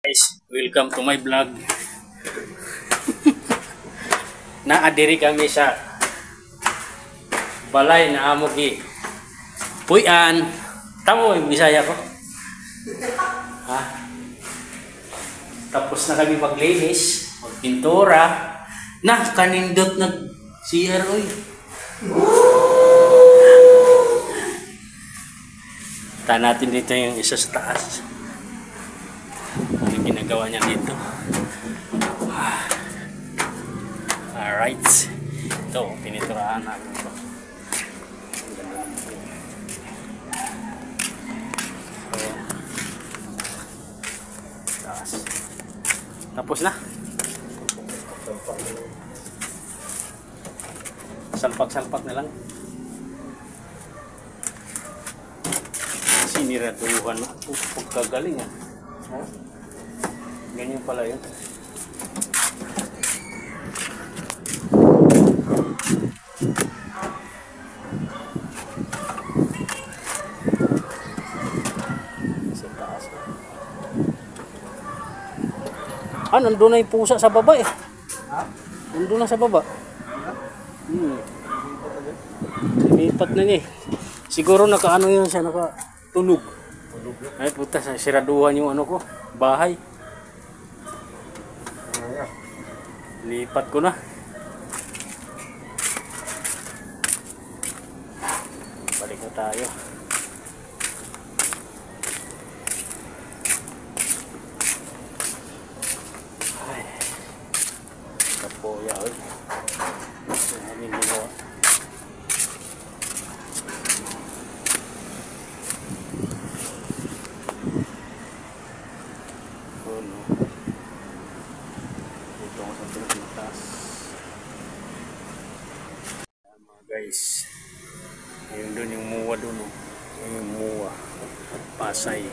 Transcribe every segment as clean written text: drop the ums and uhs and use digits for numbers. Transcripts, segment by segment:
Guys, welcome to my vlog. Naadiri kami sa balay na amo gi puyan. Tamo yung Bisaya ko. Ha? Tapos na kami maglinis, magpintura. Na kanindot na CR oy. Tahan natin dito yung isa sa taas. Ano ginagawa niya dito? Alright. Ito, piniturahan namin ito. So, taas. Tapos na. Salpak-salpak na lang. Siniraduhan na. Pagkagaling ah. Ganyan pala yun. Sa taas. Nandun na yung pusa sa baba eh. Nandun na sa baba. Lumipat na niya eh. Siguro nakaano yun siya, nakatunog. Ay puta, siraduhan yung ano ko, bahay. Lipat ko na. Balik na tayo. Ay. Kapoya oy. Maraming ginawa. Guys, ayun doon yung muwa doon, yung muwa Pasay.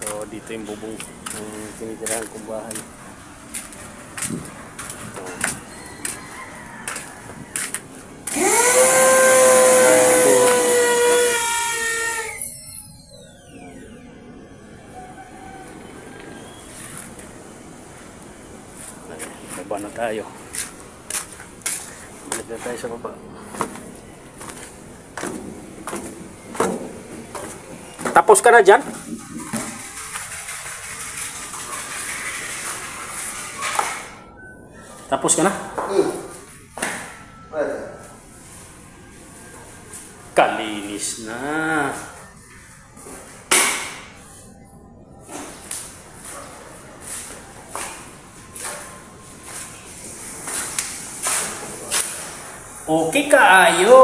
So dito yung bubong ng tinitirahan kong bahay. Baba na tayo. Balik na tayo sa baba. Tapos ka na dyan? Tapos ka na? Kalinis na. Okay kaayo.